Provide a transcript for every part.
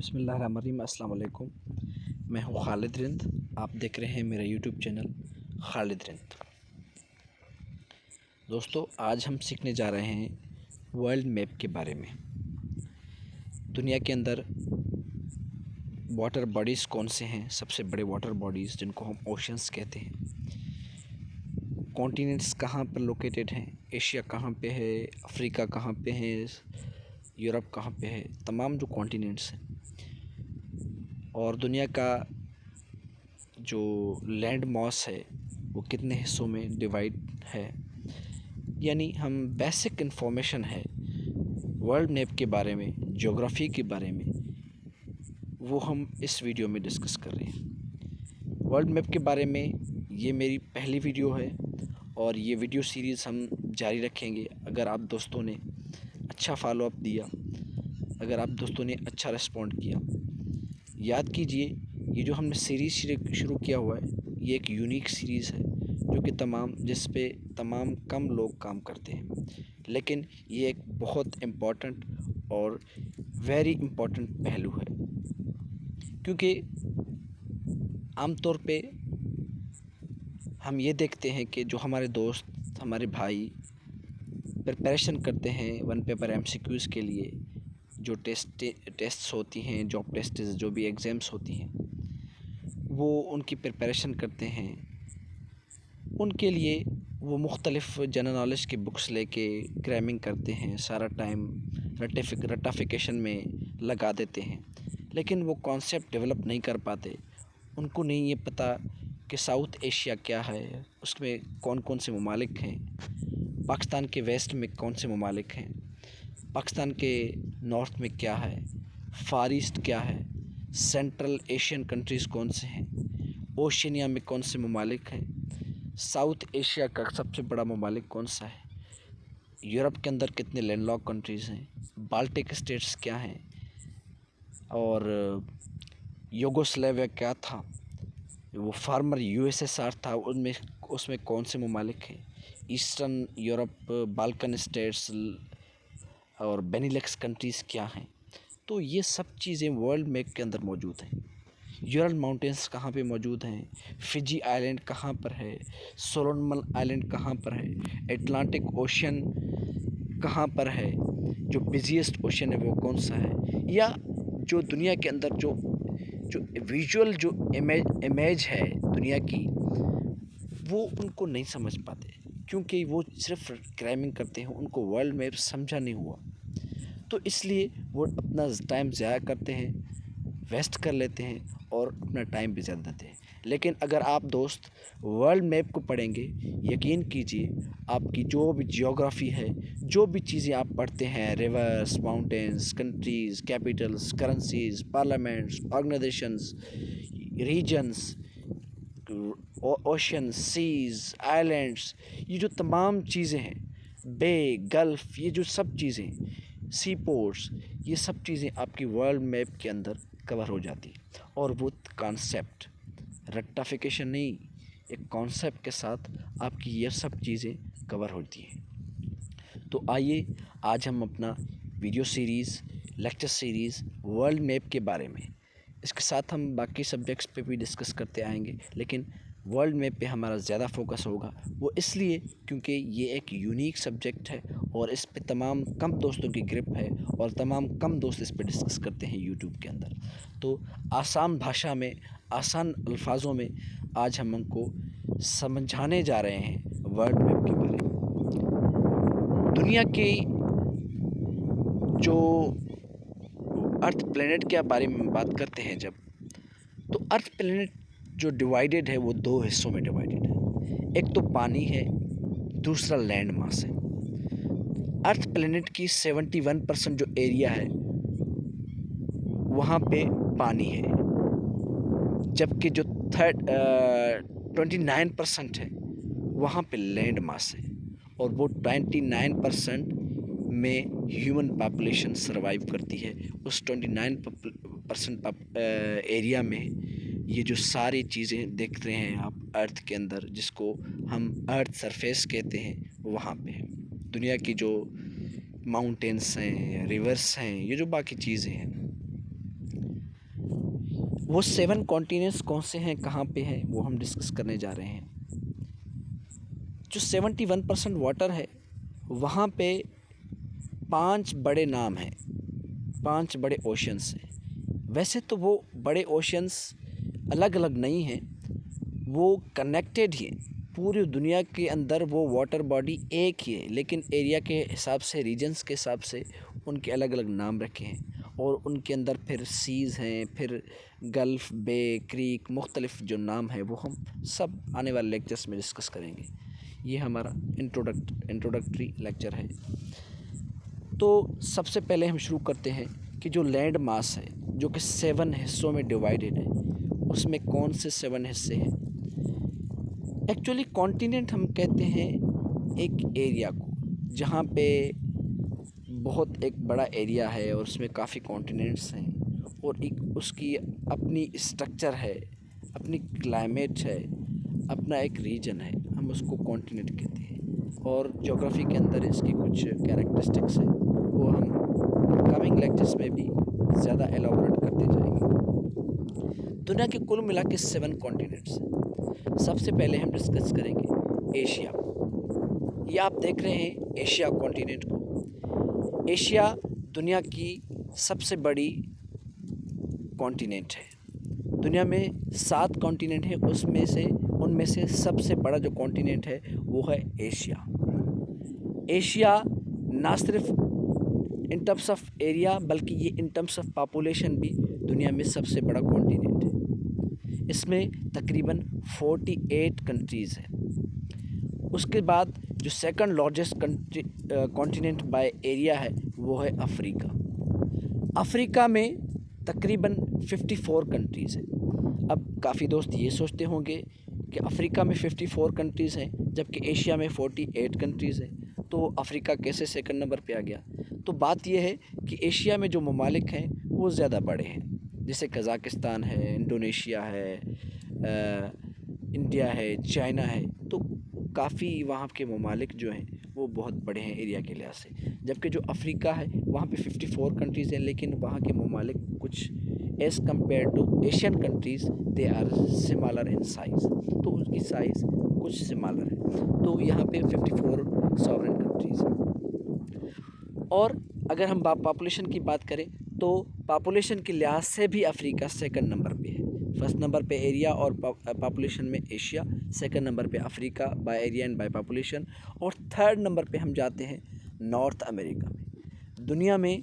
बिस्मिल्लाहिर्रहमानिर्रहीम। अस्सलाम वालेकुम। मैं हूँ खालिद रिंद। आप देख रहे हैं मेरा यूट्यूब चैनल खालिद रिंद। दोस्तों, आज हम सीखने जा रहे हैं वर्ल्ड मैप के बारे में। दुनिया के अंदर वाटर बॉडीज़ कौन से हैं, सबसे बड़े वाटर बॉडीज़ जिनको हम ओशंस कहते हैं। कॉन्टिनेंट्स कहाँ पर लोकेटेड हैं, एशिया कहाँ पे है, अफ्रीका कहाँ पे है, यूरोप कहाँ पे है, तमाम जो कॉन्टिनेंट्स हैं। और दुनिया का जो लैंड मॉस है वो कितने हिस्सों में डिवाइड है, यानी हम बेसिक इन्फॉर्मेशन है वर्ल्ड मैप के बारे में, ज्योग्राफी के बारे में, वो हम इस वीडियो में डिस्कस कर रहे हैं। वर्ल्ड मैप के बारे में ये मेरी पहली वीडियो है और ये वीडियो सीरीज़ हम जारी रखेंगे। अगर आप दोस्तों ने अच्छा फॉलोअप दिया, अगर आप दोस्तों ने अच्छा रिस्पॉन्ड किया। याद कीजिए, ये जो हमने सीरीज़ शुरू किया हुआ है ये एक यूनिक सीरीज़ है जो कि जिस पे तमाम कम लोग काम करते हैं, लेकिन ये एक बहुत इम्पॉर्टेंट और वेरी इम्पॉर्टेंट पहलू है। क्योंकि आमतौर पे हम ये देखते हैं कि जो हमारे दोस्त, हमारे भाई प्रिपरेशन करते हैं वन पेपर एमसीक्यूज़ के लिए, जो टेस्ट्स होती हैं, जॉब टेस्ट, जो भी एग्ज़ाम्स होती हैं, वो उनकी प्रिपरेशन करते हैं। उनके लिए वो मुख्तलिफ़ जनरल नॉलेज की बुक्स लेके क्रैमिंग करते हैं, सारा टाइम रट्टाफिकेशन में लगा देते हैं, लेकिन वो कॉन्सेप्ट डेवलप नहीं कर पाते। उनको नहीं ये पता कि साउथ एशिया क्या है, उसमें कौन कौन से ममालिक हैं, पाकिस्तान के वेस्ट में कौन से ममालिक हैं, पाकिस्तान के नॉर्थ में क्या है, फार ईस्ट क्या है, सेंट्रल एशियन कंट्रीज़ कौन से हैं, ओशिनिया में कौन से ममालिक हैं, साउथ एशिया का सबसे बड़ा ममालिक कौन सा है, यूरोप के अंदर कितने लैंडलॉक कंट्रीज़ हैं, बाल्टिक स्टेट्स क्या हैं, और यूगोस्लाविया क्या था, वो फार्मर यूएसएसआर था, उनमें उसमें कौन से ममालिक हैं, ईस्टर्न यूरोप, बाल्कन स्टेट्स और बेनिलक्स कंट्रीज़ क्या हैं। तो ये सब चीज़ें वर्ल्ड मैप के अंदर मौजूद हैं। यूरल माउंटेन्स कहाँ पे मौजूद हैं, फिजी आइलैंड कहाँ पर है, सोलोमन आइलैंड कहाँ पर है, अटलांटिक ओशन कहाँ पर है, जो बिज़ीएस्ट ओशन है वो कौन सा है, या जो दुनिया के अंदर जो जो विजुअल जो इमेज है दुनिया की, वो उनको नहीं समझ पाते क्योंकि वो सिर्फ क्रैमिंग करते हैं, उनको वर्ल्ड मैप समझा नहीं हुआ। तो इसलिए वो अपना टाइम ज़ाया करते हैं, वेस्ट कर लेते हैं और अपना टाइम भी ज़्यादा देते हैं। लेकिन अगर आप दोस्त वर्ल्ड मैप को पढ़ेंगे, यकीन कीजिए आपकी जो भी जियोग्राफी है, जो भी चीज़ें आप पढ़ते हैं, rivers, mountains, countries, capitals, currencies, parliaments, organisations, regions, ocean, seas, islands, ये जो तमाम चीज़ें हैं, बे, गल्फ़, ये जो सब चीज़ें, सी पोर्ट्स, ये सब चीज़ें आपकी वर्ल्ड मैप के अंदर कवर हो जाती। और वो कॉन्सेप्ट रट्टाफिकेशन नहीं, एक कॉन्सेप्ट के साथ आपकी ये सब चीज़ें कवर होती हैं। तो आइए आज हम अपना video series, lecture series world map के बारे में, इसके साथ हम बाकी सब्जेक्ट्स पे भी डिस्कस करते आएंगे, लेकिन वर्ल्ड मैप पे हमारा ज़्यादा फोकस होगा। वो इसलिए क्योंकि ये एक यूनिक सब्जेक्ट है और इस पे तमाम कम दोस्तों की ग्रिप है और तमाम कम दोस्त इस पे डिस्कस करते हैं यूट्यूब के अंदर। तो आसान भाषा में, आसान अल्फाजों में आज हम उनको समझाने जा रहे हैं वर्ल्ड मैप के बारे में। दुनिया के जो अर्थ प्लेनेट के बारे में बात करते हैं जब, तो अर्थ प्लेनेट जो डिवाइडेड है वो दो हिस्सों में डिवाइडेड है। एक तो पानी है, दूसरा लैंड मास है। अर्थ प्लेनेट की 71% जो एरिया है वहाँ पे पानी है, जबकि जो 29% है वहाँ पे लैंड मास है, और वो 29% में ह्यूमन पॉपुलेशन सरवाइव करती है। उस 29% एरिया में ये जो सारी चीज़ें देख रहे हैं आप अर्थ के अंदर, जिसको हम अर्थ सरफेस कहते हैं, वहाँ पे है। दुनिया की जो माउंटेन्स हैं, रिवर्स हैं, ये जो बाकी चीज़ें हैं, वो 7 कॉन्टिनेंट्स कौन से हैं, कहाँ पे हैं, वो हम डिस्कस करने जा रहे हैं। जो 71% वाटर है, वहाँ पे 5 बड़े नाम हैं, 5 बड़े ओशंस हैं। वैसे तो वो बड़े ओशंस अलग अलग नहीं हैं, वो कनेक्टेड ही हैं। पूरी दुनिया के अंदर वो वाटर बॉडी एक ही है, लेकिन एरिया के हिसाब से, रीजन्स के हिसाब से उनके अलग अलग नाम रखे हैं। और उनके अंदर फिर सीज़ हैं, फिर गल्फ़, बे, क्रीक, मुख्तलिफ जो नाम है वो हम सब आने वाले लेक्चर्स में डिस्कस करेंगे। ये हमारा इंट्रोडक्टरी लेक्चर है। तो सबसे पहले हम शुरू करते हैं कि जो लैंड मास है, जो कि 7 हिस्सों में डिवाइडेड है, उसमें कौन से 7 हिस्से हैं। एक्चुअली कॉन्टिनेंट हम कहते हैं एक एरिया को, जहाँ पे बहुत एक बड़ा एरिया है और उसमें काफ़ी कॉन्टिनेंट्स हैं और एक उसकी अपनी स्ट्रक्चर है, अपनी क्लाइमेट है, अपना एक रीजन है, हम उसको कॉन्टिनेंट कहते हैं। और ज्योग्राफी के अंदर इसकी कुछ कैरेक्टरिस्टिक्स हैं, वो हम कमिंग लेक्चर्स में भी ज़्यादा एलाबोरेट करते जाएंगे। दुनिया के कुल मिला के 7 कॉन्टिनेंट्स हैं। सबसे पहले हम डिस्कस करेंगे एशिया। ये आप देख रहे हैं एशिया कॉन्टिनेंट को। एशिया दुनिया की सबसे बड़ी कॉन्टिनेंट है। दुनिया में 7 कॉन्टिनेंट हैं, उनमें से सबसे बड़ा जो कॉन्टिनेंट है वो है एशिया। एशिया ना सिर्फ इन टर्म्स ऑफ एरिया, बल्कि ये इन टर्म्स ऑफ पॉपुलेशन भी दुनिया में सबसे बड़ा कॉन्टिनेंट है। इसमें तकरीबन 48 कंट्रीज़ हैं। उसके बाद जो second largest continent by area है वो है अफ्रीका। अफ्रीका में तकरीबन 54 कंट्रीज़ हैं। अब काफ़ी दोस्त ये सोचते होंगे कि अफ्रीका में 54 कंट्रीज़ हैं जबकि एशिया में 48 कंट्रीज़ हैं, तो अफ्रीका कैसे सेकंड नंबर पे आ गया। तो बात यह है कि एशिया में जो ममालिक हैं वो ज़्यादा बड़े हैं, जैसे कज़ाकिस्तान है, इंडोनेशिया है, इंडिया है, चाइना है। तो काफ़ी वहाँ के ममालिक जो हैं वो बहुत बड़े हैं एरिया के लिहाज से। जबकि जो अफ्रीका है वहाँ पे 54 कंट्रीज़ हैं, लेकिन वहाँ के ममालिक कुछ as compared to Asian countries they are similar in size, तो उनकी साइज़ कुछ सिमिलर है। तो यहाँ पे 54 सॉवरेन कंट्रीज़ हैं। और अगर हम पॉपुलेशन की बात करें तो पॉपुलेशन के लिहाज से भी अफ्रीका सेकंड नंबर पे है। फर्स्ट नंबर पे एरिया और पॉपुलेशन में एशिया, सेकंड नंबर पे Africa bye area and by population, और थर्ड नंबर पे हम जाते हैं नॉर्थ अमेरिका में। दुनिया में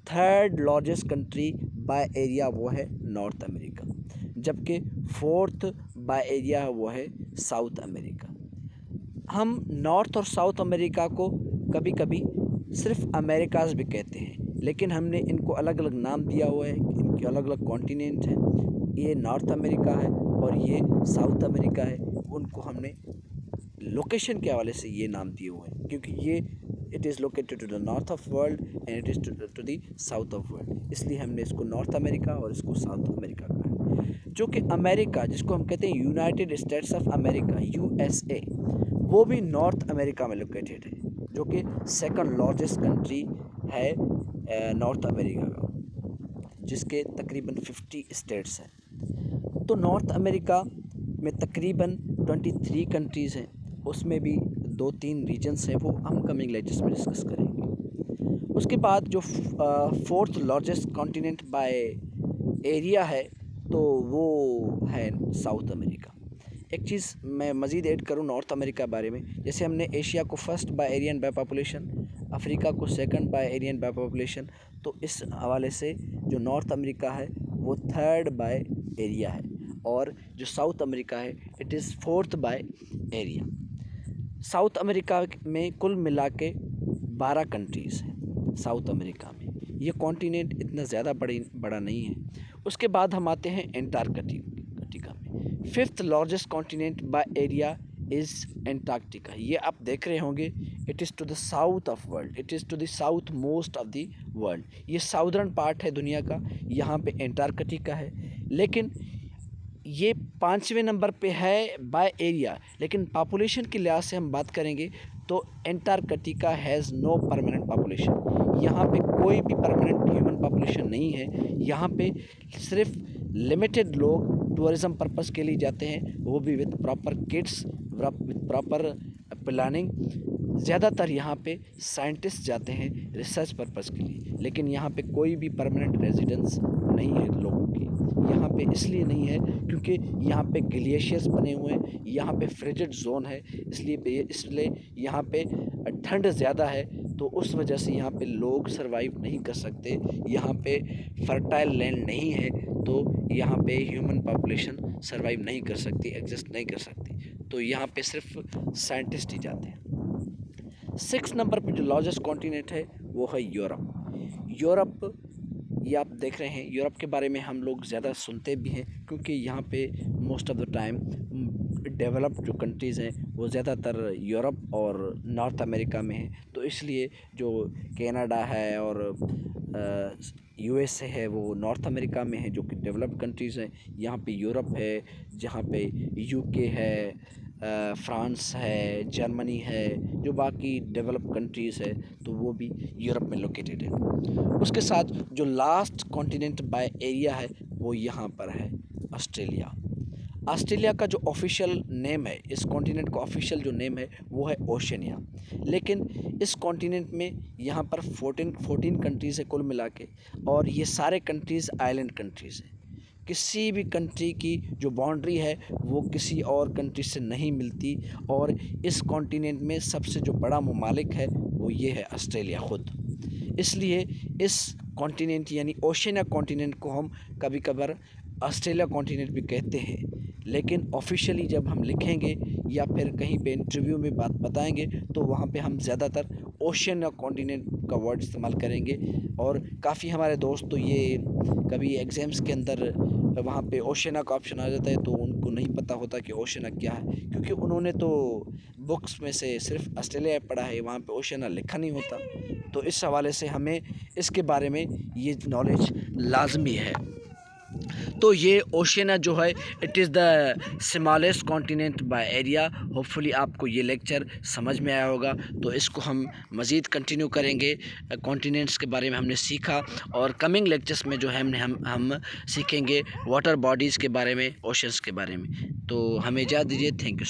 third largest country by area वो है नॉर्थ अमेरिका, जबकि फोर्थ बाय एरिया वो है साउथ अमेरिका। हम नॉर्थ और साउथ अमेरिका को कभी कभी सिर्फ अमेरिकाज़ भी कहते हैं, लेकिन हमने इनको अलग अलग नाम दिया हुआ है, इनके अलग अलग कॉन्टिनेंट हैं। ये नॉर्थ अमेरिका है और ये साउथ अमेरिका है। उनको हमने लोकेशन के हवाले से ये नाम दिए हुए हैं, क्योंकि ये it is located to the north of world and it is to the south of world, इसलिए हमने इसको नॉर्थ अमेरिका और इसको साउथ अमेरिका कहा है। जो कि अमेरिका, जिसको हम कहते हैं United states of America, USA, वो भी नॉर्थ अमेरिका में लोकेटेड है, जो कि सेकंड लार्जेस्ट कंट्री है नॉर्थ अमेरिका का, जिसके तकरीबन 50 स्टेट्स हैं। तो नॉर्थ अमेरिका में तकरीबन 23 कंट्रीज़ हैं, उसमें भी 2-3 रीजन्स हैं, वो हम कमिंग लेक्चर्स में डिस्कस करेंगे। उसके बाद जो fourth largest continent by area है तो वो है साउथ अमेरिका। एक चीज़ मैं मज़ीद ऐड करूँ नॉर्थ अमेरिका बारे में, जैसे हमने एशिया को first by area and by population, Africa को second by area and by population, तो इस हवाले से जो नॉर्थ अमेरिका है वो थर्ड बाय एरिया है, और जो साउथ अमेरिका है it is fourth by area. South America में कुल मिला के 12 कंट्रीज़ हैं साउथ अमेरिका में। ये कॉन्टिनेंट इतना ज़्यादा बड़ा नहीं है। उसके बाद हम आते हैं एंटार्कटिका में। Fifth largest continent by area is Antarctica. ये आप देख रहे होंगे, it is to the south of world, it is to the south most of the world. ये साउदर्न पार्ट है दुनिया का, यहाँ पे एंटार्कटिका है। लेकिन ये 5वें नंबर पे है बाय एरिया, लेकिन पॉपुलेशन के लिहाज से हम बात करेंगे तो Antarctica has no permanent population. यहाँ पे कोई भी परमानेंट ह्यूमन पॉपुलेशन नहीं है। यहाँ पे सिर्फ लिमिटेड लोग टूरिज़्म पर्पस के लिए जाते हैं, वो भी with proper kits, with proper planning. ज़्यादातर यहाँ पे साइंटिस्ट जाते हैं रिसर्च पर्पस के लिए, लेकिन यहाँ पे कोई भी परमानेंट रेजिडेंस नहीं है लोगों की। यहाँ पे इसलिए नहीं है क्योंकि यहाँ पे ग्लेशियर्स बने हुए हैं, यहाँ पे फ्रिजिड जोन है, इसलिए यहाँ पे ठंड ज़्यादा है, तो उस वजह से यहाँ पे लोग सरवाइव नहीं कर सकते। यहाँ पे फर्टाइल लैंड नहीं है, तो यहाँ पे ह्यूमन पॉपुलेशन सरवाइव नहीं कर सकती, एग्जिस्ट नहीं कर सकती। तो यहाँ पे सिर्फ साइंटिस्ट ही जाते हैं। 6 नंबर पे जो लार्जेस्ट कॉन्टिनेंट है वो है यूरोप। यूरोप, ये आप देख रहे हैं, यूरोप के बारे में हम लोग ज़्यादा सुनते भी हैं क्योंकि यहाँ पे most of the time developed जो कंट्रीज़ हैं वो ज़्यादातर यूरोप और नॉर्थ अमेरिका में हैं। तो इसलिए जो कनाडा है और यूएसए है वो नॉर्थ अमेरिका में है, जो कि डेवलप्ड कंट्रीज़ हैं। यहाँ पे यूरोप है, जहाँ पे यूके है, फ्रांस है, जर्मनी है, जो बाकी डेवलप्ड कंट्रीज़ है तो वो भी यूरोप में लोकेटेड है। उसके साथ जो लास्ट कॉन्टिनेंट बाय एरिया है वो यहाँ पर है ऑस्ट्रेलिया। ऑस्ट्रेलिया का जो ऑफिशियल नेम है, इस कॉन्टिनेंट का ऑफिशियल जो नेम है वो है ओशनिया, लेकिन इस कॉन्टिनेंट में यहाँ पर 14 कंट्रीज़ है कुल मिला के, और ये सारे कंट्रीज़ आइलैंड कंट्रीज़ हैं। किसी भी कंट्री की जो बाउंड्री है वो किसी और कंट्री से नहीं मिलती, और इस कॉन्टिनेंट में सबसे जो बड़ा ममालिक है वो ये है ऑस्ट्रेलिया खुद। इसलिए इस कॉन्टिनेंट यानी ओशिनिया कॉन्टिनेंट को हम कभी कभार ऑस्ट्रेलिया कॉन्टिनेंट भी कहते हैं, लेकिन ऑफिशियली जब हम लिखेंगे या फिर कहीं पे इंटरव्यू में बात बताएंगे तो वहाँ पे हम ज़्यादातर ओशिनिया कॉन्टिनेंट का वर्ड इस्तेमाल करेंगे। और काफ़ी हमारे दोस्त तो ये कभी एग्ज़ाम्स के अंदर वहाँ पे ओशिनिया का ऑप्शन आ जाता है तो उनको नहीं पता होता कि ओशिनिया क्या है, क्योंकि उन्होंने तो बुक्स में से सिर्फ ऑस्ट्रेलिया पढ़ा है, वहाँ पे ओशिनिया लिखा नहीं होता। तो इस हवाले से हमें इसके बारे में ये नॉलेज लाजमी है। तो ये ओशिनिया जो है it is the smallest continent by area. Hopefully आपको ये लेक्चर समझ में आया होगा, तो इसको हम मज़ीद कंटिन्यू करेंगे। कॉन्टिनेंट्स के बारे में हमने सीखा, और कमिंग लेक्चर्स में जो है हम सीखेंगे वाटर बॉडीज़ के बारे में, ओशंस के बारे में। तो हमें इजाज़त दीजिए। Thank you.